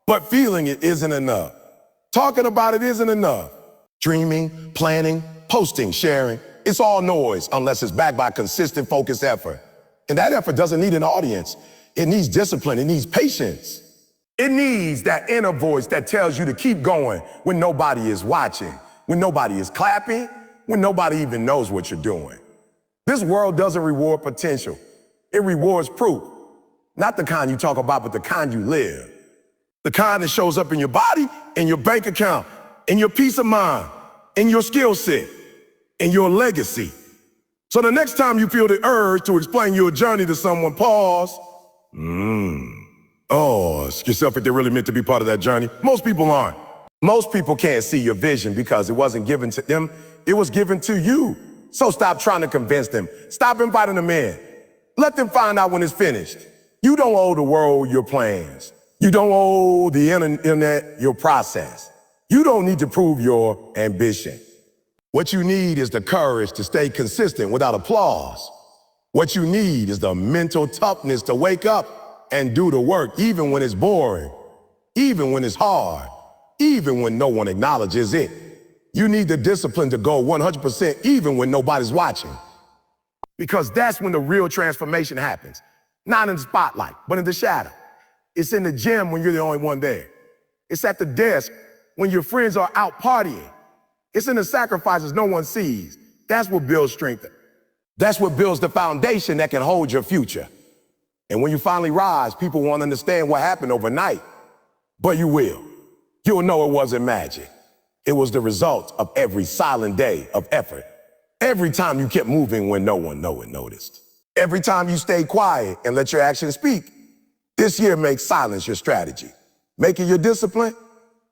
But feeling it isn't enough. Talking about it isn't enough. Dreaming, planning, posting, sharing, It's all noise unless it's backed by consistent, focused effort. And that effort doesn't need an audience. It needs discipline. It needs patience. It needs that inner voice that tells you to keep going when nobody is watching, when nobody is clapping, when nobody even knows what you're doing. This world doesn't reward potential. It rewards proof. Not the kind you talk about, but the kind you live. The kind that shows up in your body, in your bank account, in your peace of mind, in your skill set, in your legacy. So the next time you feel the urge to explain your journey to someone, pause. Ask yourself if they're really meant to be part of that journey. Most people aren't. Most people can't see your vision because it wasn't given to them. It was given to you. So stop trying to convince them. Stop inviting them in. Let them find out when it's finished. You don't owe the world your plans. You don't owe the internet your process. You don't need to prove your ambition. What you need is the courage to stay consistent without applause. What you need is the mental toughness to wake up and do the work, even when it's boring, even when it's hard, even when no one acknowledges it. You need the discipline to go 100% even when nobody's watching. Because that's when the real transformation happens. Not in the spotlight, but in the shadow. It's in the gym when you're the only one there. It's at the desk when your friends are out partying. It's in the sacrifices no one sees. That's what builds strength. That's what builds the foundation that can hold your future. And when you finally rise, people won't understand what happened overnight. But you will. You'll know it wasn't magic. It was the result of every silent day of effort. Every time you kept moving when no one noticed. Every time you stayed quiet and let your actions speak. This year, make silence your strategy. Make it your discipline.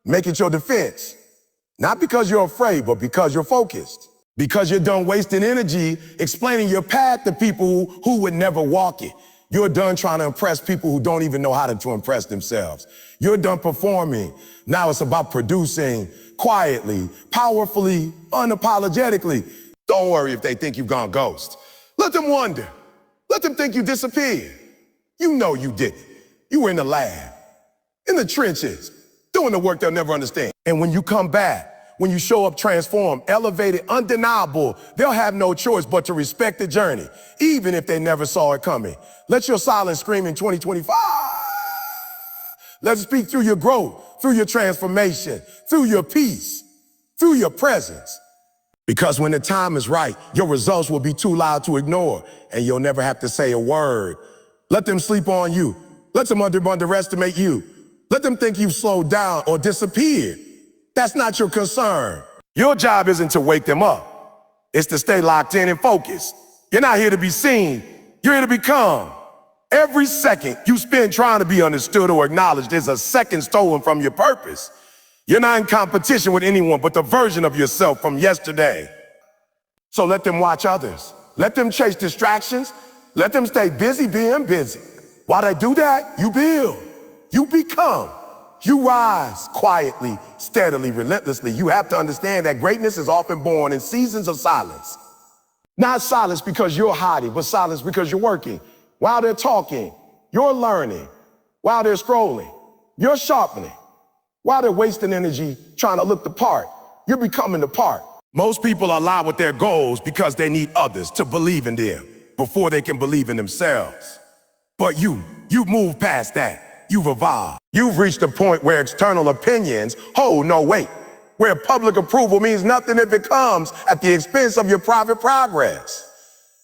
Make it your defense. Not because you're afraid, but because you're focused. Because you're done wasting energy explaining your path to people who would never walk it. You're done trying to impress people who don't even know how to impress themselves. You're done performing. Now it's about producing quietly, powerfully, unapologetically. Don't worry if they think you've gone ghost. Let them wonder. Let them think you disappeared. You know you didn't. You were in the lab, in the trenches, doing the work they'll never understand. And when you come back, when you show up transformed, elevated, undeniable, they'll have no choice but to respect the journey, even if they never saw it coming. Let your silence scream in 2025. Let it speak through your growth, through your transformation, through your peace, through your presence. Because when the time is right, your results will be too loud to ignore, and you'll never have to say a word. Let them sleep on you. Let them underestimate you. Let them think you've slowed down or disappeared. That's not your concern. Your job isn't to wake them up. It's to stay locked in and focused. You're not here to be seen. You're here to become. Every second you spend trying to be understood or acknowledged is a second stolen from your purpose. You're not in competition with anyone but the version of yourself from yesterday. So let them watch others. Let them chase distractions. Let them stay busy being busy. While they do that, you build. You become. You rise quietly, steadily, relentlessly. You have to understand that greatness is often born in seasons of silence. Not silence because you're hiding, but silence because you're working. While they're talking, you're learning. While they're scrolling, you're sharpening. While they're wasting energy trying to look the part, you're becoming the part. Most people are alive with their goals because they need others to believe in them before they can believe in themselves. But you've moved past that. You've evolved. You've reached a point where external opinions hold no weight, where public approval means nothing if it comes at the expense of your private progress.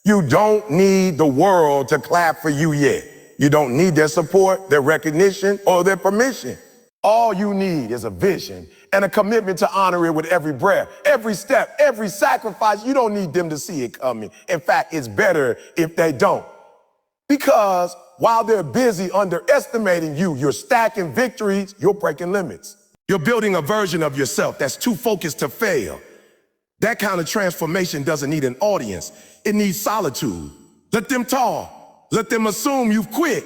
You don't need the world to clap for you yet. You don't need their support, their recognition, or their permission. All you need is a vision and a commitment to honor it with every breath, every step, every sacrifice. You don't need them to see it coming. In fact, it's better if they don't. Because while they're busy underestimating you, you're stacking victories, you're breaking limits. You're building a version of yourself that's too focused to fail. That kind of transformation doesn't need an audience. It needs solitude. Let them talk. Let them assume you've quit.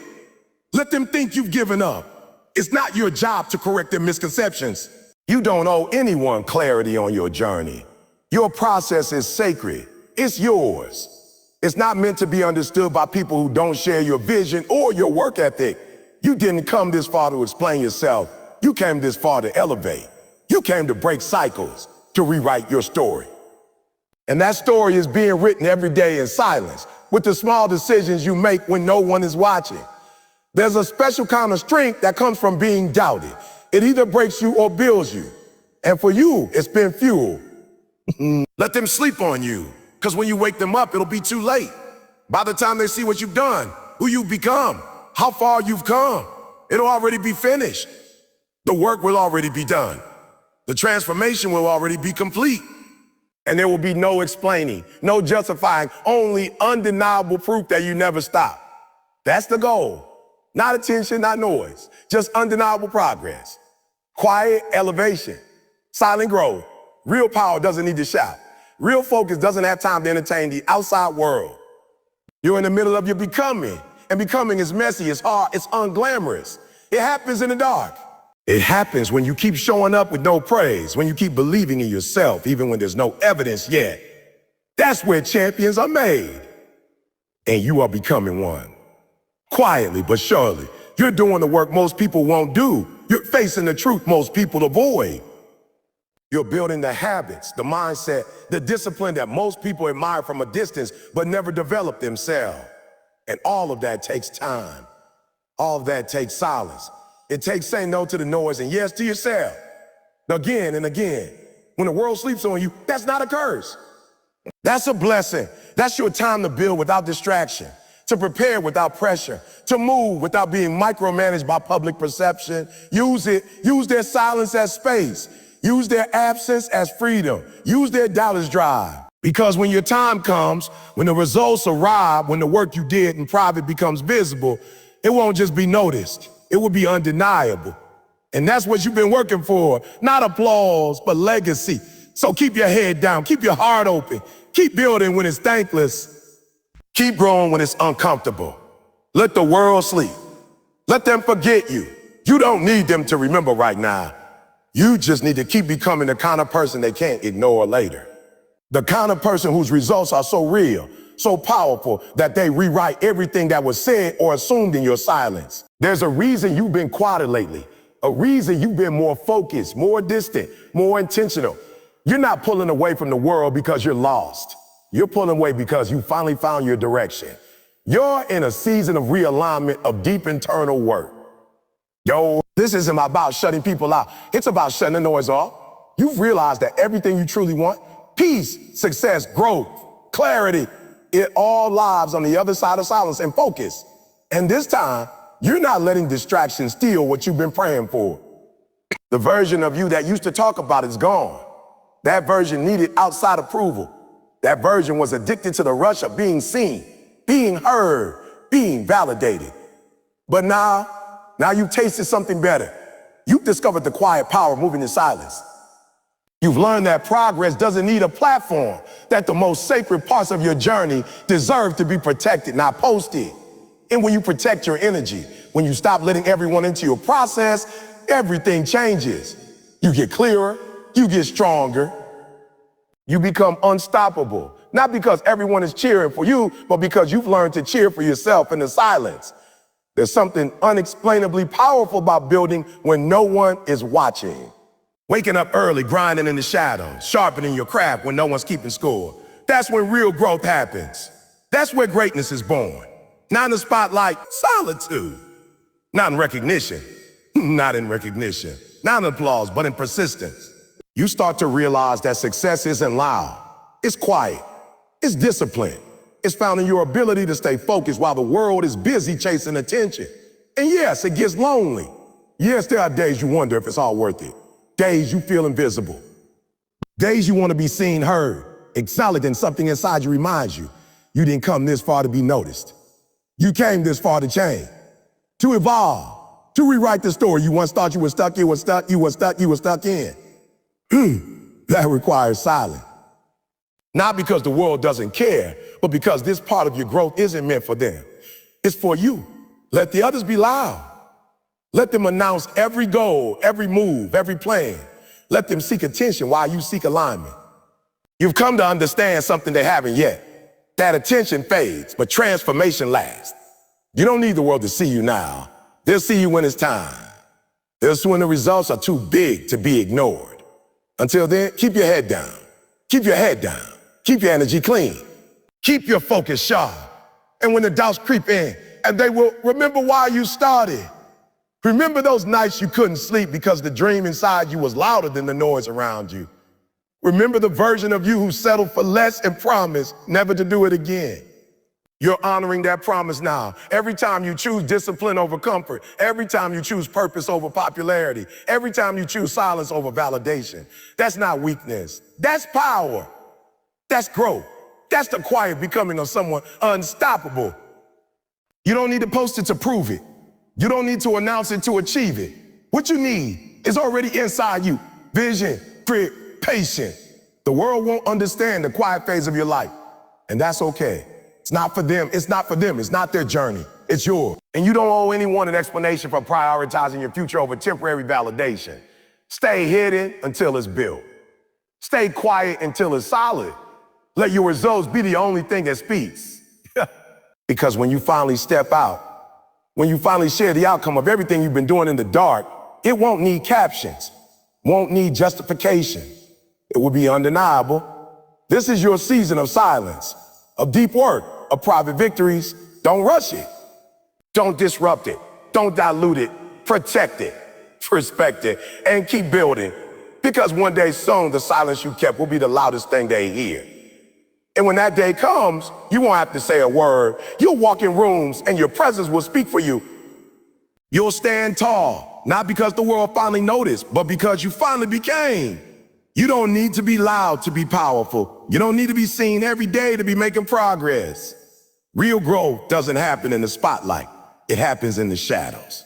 Let them think you've given up. It's not your job to correct their misconceptions. You don't owe anyone clarity on your journey. Your process is sacred. It's yours. It's not meant to be understood by people who don't share your vision or your work ethic. You didn't come this far to explain yourself. You came this far to elevate. You came to break cycles, to rewrite your story. And that story is being written every day in silence, with the small decisions you make when no one is watching. There's a special kind of strength that comes from being doubted. It either breaks you or builds you. And for you, it's been fuel. Let them sleep on you, because when you wake them up, it'll be too late. By the time they see what you've done, who you've become, how far you've come, it'll already be finished. The work will already be done. The transformation will already be complete. And there will be no explaining, no justifying, only undeniable proof that you never stop. That's the goal. Not attention, not noise, just undeniable progress. Quiet elevation, silent growth. Real power doesn't need to shout. Real focus doesn't have time to entertain the outside world. You're in the middle of your becoming, and becoming is messy, it's hard, it's unglamorous. It happens in the dark. It happens when you keep showing up with no praise, when you keep believing in yourself, even when there's no evidence yet. That's where champions are made. And you are becoming one. Quietly but surely, you're doing the work most people won't do. You're facing the truth most people avoid. You're building the habits, the mindset, the discipline that most people admire from a distance but never develop themselves. And all of that takes time. All of that takes silence. It takes saying no to the noise and yes to yourself. Again and again. When the world sleeps on you, that's not a curse. That's a blessing. That's your time to build without distraction, to prepare without pressure, to move without being micromanaged by public perception. Use their silence as space. Use their absence as freedom. Use their doubt as drive. Because when your time comes, when the results arrive, when the work you did in private becomes visible, it won't just be noticed. It will be undeniable. And that's what you've been working for. Not applause, but legacy. So keep your head down. Keep your heart open. Keep building when it's thankless. Keep growing when it's uncomfortable. Let the world sleep. Let them forget you. You don't need them to remember right now. You just need to keep becoming the kind of person they can't ignore later. The kind of person whose results are so real, so powerful, that they rewrite everything that was said or assumed in your silence. There's a reason you've been quieter lately. A reason you've been more focused, more distant, more intentional. You're not pulling away from the world because you're lost. You're pulling away because you finally found your direction. You're in a season of realignment, of deep internal work. Yo, this isn't about shutting people out. It's about shutting the noise off. You've realized that everything you truly want, peace, success, growth, clarity, it all lies on the other side of silence and focus. And this time, you're not letting distractions steal what you've been praying for. The version of you that used to talk about is gone. That version needed outside approval. That version was addicted to the rush of being seen, being heard, being validated. But now you've tasted something better. You've discovered the quiet power of moving in silence. You've learned that progress doesn't need a platform, that the most sacred parts of your journey deserve to be protected, not posted. And when you protect your energy, when you stop letting everyone into your process, everything changes. You get clearer, you get stronger, you become unstoppable. Not because everyone is cheering for you, but because you've learned to cheer for yourself in the silence. There's something unexplainably powerful about building when no one is watching. Waking up early, grinding in the shadows, sharpening your craft when no one's keeping score. That's when real growth happens. That's where greatness is born. Not in the spotlight, solitude. Not in recognition, not in recognition. Not in applause, but in persistence. You start to realize that success isn't loud. It's quiet. It's discipline. It's found in your ability to stay focused while the world is busy chasing attention. And yes, it gets lonely. Yes, there are days you wonder if it's all worth it. Days you feel invisible. Days you want to be seen, heard, acknowledged, and something inside you reminds you you didn't come this far to be noticed. You came this far to change, to evolve, to rewrite the story you once thought you were stuck in. That requires silence. Not because the world doesn't care, but because this part of your growth isn't meant for them. It's for you. Let the others be loud. Let them announce every goal, every move, every plan. Let them seek attention while you seek alignment. You've come to understand something they haven't yet. That attention fades, but transformation lasts. You don't need the world to see you now. They'll see you when it's time. They'll see when the results are too big to be ignored. Until then, keep your head down. Keep your head down. Keep your energy clean. Keep your focus sharp. And when the doubts creep in, and they will remember why you started. Remember those nights you couldn't sleep because the dream inside you was louder than the noise around you. Remember the version of you who settled for less and promised never to do it again. You're honoring that promise now. Every time you choose discipline over comfort, every time you choose purpose over popularity, every time you choose silence over validation. That's not weakness. That's power. That's growth. That's the quiet becoming of someone unstoppable. You don't need to post it to prove it. You don't need to announce it to achieve it. What you need is already inside you. Vision, grit, patience. The world won't understand the quiet phase of your life, and that's okay. It's not for them. It's not for them. It's not their journey. It's yours. And you don't owe anyone an explanation for prioritizing your future over temporary validation. Stay hidden until it's built. Stay quiet until it's solid. Let your results be the only thing that speaks. Because when you finally step out, when you finally share the outcome of everything you've been doing in the dark, it won't need captions, won't need justification. It will be undeniable. This is your season of silence, of deep work, of private victories. Don't rush it. Don't disrupt it. Don't dilute it. Protect it. Respect it. And keep building. Because one day soon, the silence you kept will be the loudest thing they hear. And when that day comes, you won't have to say a word. You'll walk in rooms and your presence will speak for you. You'll stand tall, not because the world finally noticed, but because you finally became. You don't need to be loud to be powerful. You don't need to be seen every day to be making progress. Real growth doesn't happen in the spotlight. It happens in the shadows.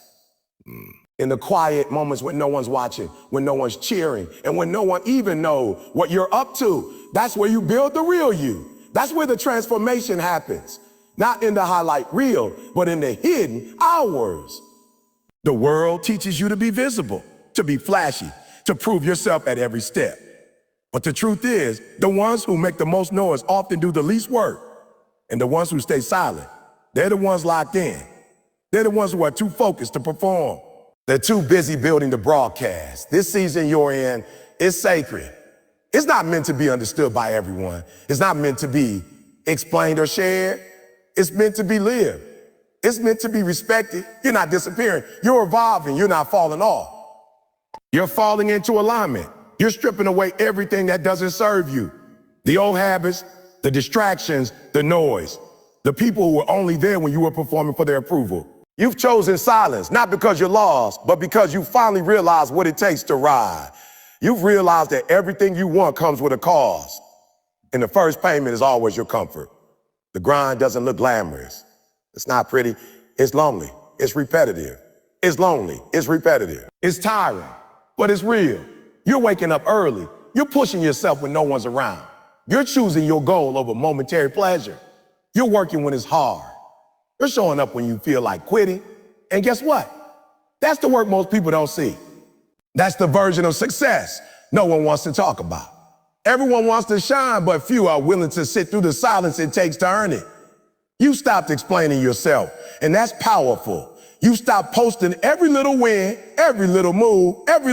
In the quiet moments when no one's watching, when no one's cheering, and when no one even knows what you're up to. That's where you build the real you. That's where the transformation happens. Not in the highlight reel, but in the hidden hours. The world teaches you to be visible, to be flashy, to prove yourself at every step. But the truth is, the ones who make the most noise often do the least work. And the ones who stay silent, they're the ones locked in. They're the ones who are too focused to perform. They're too busy building the broadcast. This season you're in is sacred. It's not meant to be understood by everyone. It's not meant to be explained or shared. It's meant to be lived. It's meant to be respected. You're not disappearing. You're evolving. You're not falling off. You're falling into alignment. You're stripping away everything that doesn't serve you. The old habits, the distractions, the noise. The people who were only there when you were performing for their approval. You've chosen silence, not because you're lost, but because you finally realized what it takes to ride. You've realized that everything you want comes with a cost. And the first payment is always your comfort. The grind doesn't look glamorous. It's not pretty. It's lonely. It's repetitive. It's lonely. It's repetitive. It's tiring, but it's real. You're waking up early. You're pushing yourself when no one's around. You're choosing your goal over momentary pleasure. You're working when it's hard. You're showing up when you feel like quitting. And guess what? That's the work most people don't see. That's the version of success no one wants to talk about. Everyone wants to shine, but few are willing to sit through the silence it takes to earn it. You stopped explaining yourself, and that's powerful. You stopped posting every little win, every little move, every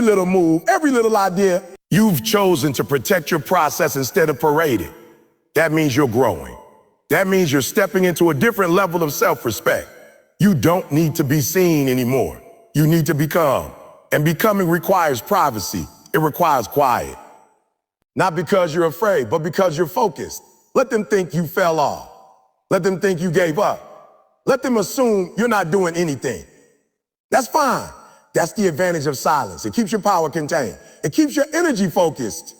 little idea. You've chosen to protect your process instead of parade it. That means you're growing. That means you're stepping into a different level of self-respect. You don't need to be seen anymore. You need to become. And becoming requires privacy. It requires quiet. Not because you're afraid, but because you're focused. Let them think you fell off. Let them think you gave up. Let them assume you're not doing anything. That's fine. That's the advantage of silence. It keeps your power contained. It keeps your energy focused.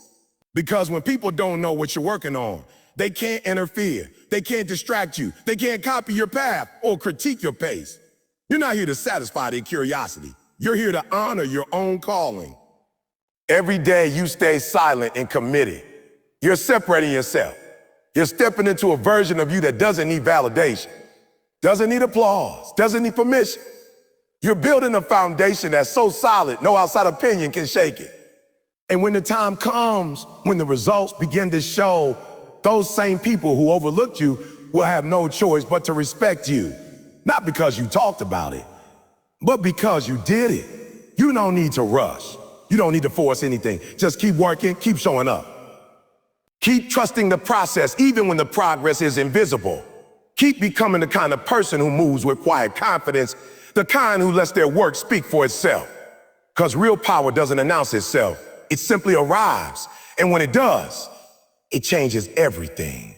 Because when people don't know what you're working on, they can't interfere. They can't distract you. They can't copy your path or critique your pace. You're not here to satisfy their curiosity. You're here to honor your own calling. Every day you stay silent and committed. You're separating yourself. You're stepping into a version of you that doesn't need validation, doesn't need applause, doesn't need permission. You're building a foundation that's so solid, no outside opinion can shake it. And when the time comes, when the results begin to show, those same people who overlooked you will have no choice but to respect you. Not because you talked about it, but because you did it. You don't need to rush. You don't need to force anything. Just keep working, keep showing up. Keep trusting the process even when the progress is invisible. Keep becoming the kind of person who moves with quiet confidence, the kind who lets their work speak for itself. Because real power doesn't announce itself. It simply arrives. And when it does, it changes everything.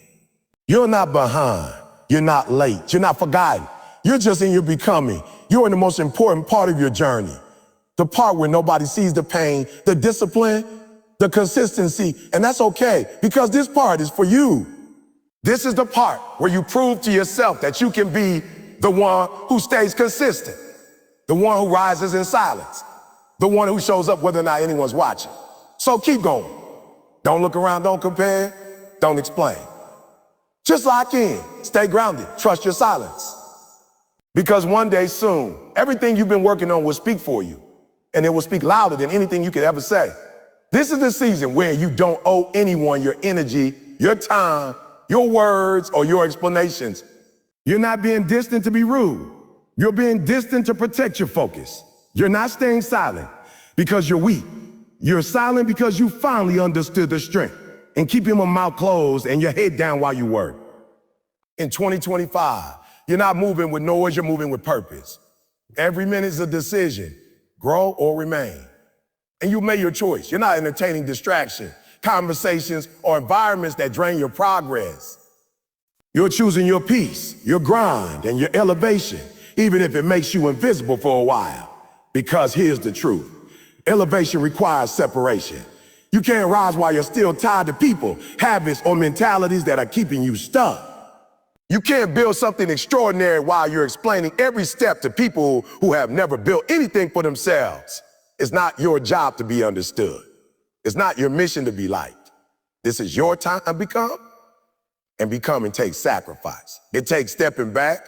You're not behind. You're not late. You're not forgotten. You're just in your becoming. You're in the most important part of your journey. The part where nobody sees the pain, the discipline, the consistency, and that's okay, because this part is for you. This is the part where you prove to yourself that you can be the one who stays consistent, the one who rises in silence, the one who shows up whether or not anyone's watching. So keep going. Don't look around, don't compare, don't explain. Just lock in, stay grounded, trust your silence. Because one day soon, everything you've been working on will speak for you, and it will speak louder than anything you could ever say. This is the season where you don't owe anyone your energy, your time, your words, or your explanations. You're not being distant to be rude. You're being distant to protect your focus. You're not staying silent because you're weak. You're silent because you finally understood the strength and keeping your mouth closed and your head down while you work. In 2025, you're not moving with noise, you're moving with purpose. Every minute is a decision, grow or remain. And you made your choice. You're not entertaining distraction, conversations, or environments that drain your progress. You're choosing your peace, your grind, and your elevation, even if it makes you invisible for a while. Because here's the truth. Elevation requires separation. You can't rise while you're still tied to people, habits, or mentalities that are keeping you stuck. You can't build something extraordinary while you're explaining every step to people who have never built anything for themselves. It's not your job to be understood. It's not your mission to be liked. This is your time to become, and becoming takes sacrifice. It takes stepping back.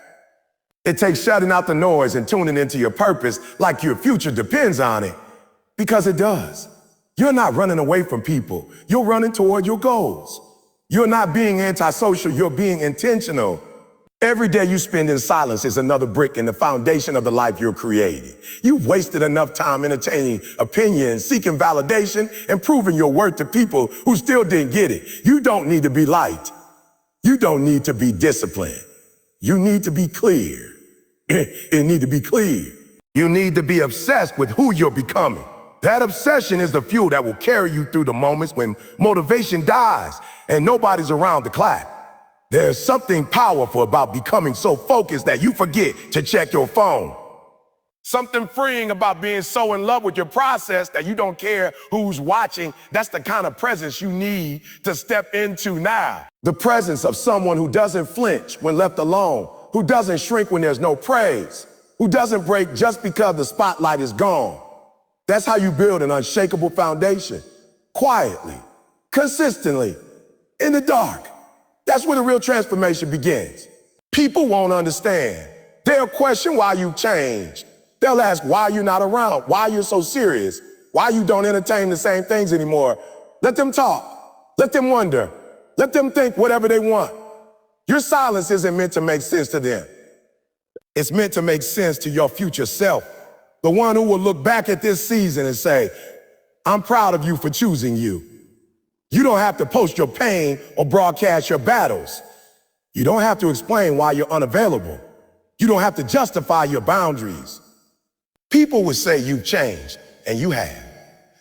It takes shutting out the noise and tuning into your purpose like your future depends on it, because it does. You're not running away from people. You're running toward your goals. You're not being antisocial. You're being intentional. Every day you spend in silence is another brick in the foundation of the life you're creating. You've wasted enough time entertaining opinions, seeking validation, and proving your worth to people who still didn't get it. You don't need to be liked. You don't need to be disciplined. You need to be clear. It need to be clear. You need to be obsessed with who you're becoming. That obsession is the fuel that will carry you through the moments when motivation dies and nobody's around to clap. There's something powerful about becoming so focused that you forget to check your phone. Something freeing about being so in love with your process that you don't care who's watching. That's the kind of presence you need to step into now. The presence of someone who doesn't flinch when left alone, who doesn't shrink when there's no praise, who doesn't break just because the spotlight is gone. That's how you build an unshakable foundation. Quietly, consistently, in the dark. That's where the real transformation begins. People won't understand. They'll question why you changed. They'll ask why you're not around, why you're so serious, why you don't entertain the same things anymore. Let them talk. Let them wonder. Let them think whatever they want. Your silence isn't meant to make sense to them. It's meant to make sense to your future self. The one who will look back at this season and say, I'm proud of you for choosing you. You don't have to post your pain or broadcast your battles. You don't have to explain why you're unavailable. You don't have to justify your boundaries. People would say you've changed, and you have,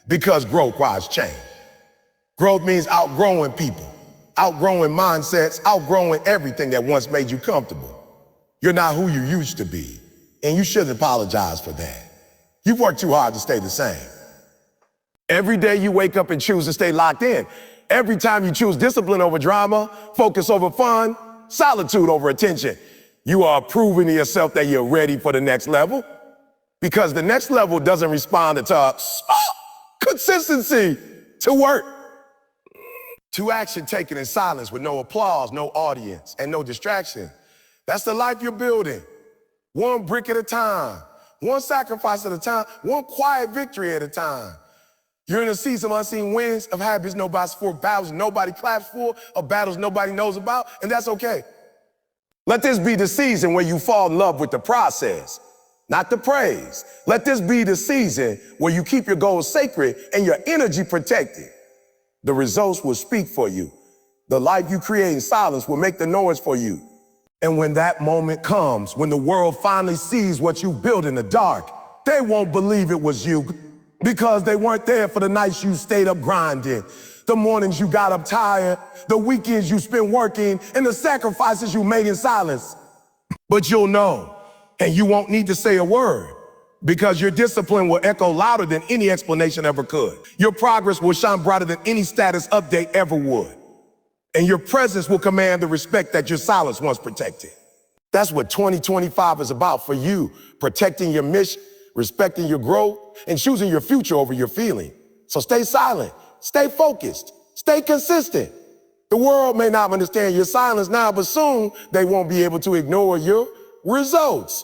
because growth requires change. Growth means outgrowing people, outgrowing mindsets, outgrowing everything that once made you comfortable. You're not who you used to be, and you shouldn't apologize for that. You've worked too hard to stay the same. Every day you wake up and choose to stay locked in. Every time you choose discipline over drama, focus over fun, solitude over attention, you are proving to yourself that you're ready for the next level. Because the next level doesn't respond to consistency, to work, to action taken in silence with no applause, no audience, and no distraction. That's the life you're building. One brick at a time, one sacrifice at a time, one quiet victory at a time. You're in a season of unseen wins, of habits nobody for, battles nobody claps for, of battles nobody knows about, and that's okay. Let this be the season where you fall in love with the process, not the praise. Let this be the season where you keep your goals sacred and your energy protected. The results will speak for you. The life you create in silence will make the noise for you. And when that moment comes, when the world finally sees what you built in the dark, they won't believe it was you because they weren't there for the nights you stayed up grinding, the mornings you got up tired, the weekends you spent working, and the sacrifices you made in silence. But you'll know, and you won't need to say a word because your discipline will echo louder than any explanation ever could. Your progress will shine brighter than any status update ever would. And your presence will command the respect that your silence once protected. That's what 2025 is about for you, protecting your mission, respecting your growth, and choosing your future over your feeling. So stay silent, stay focused, stay consistent. The world may not understand your silence now, but soon they won't be able to ignore your results.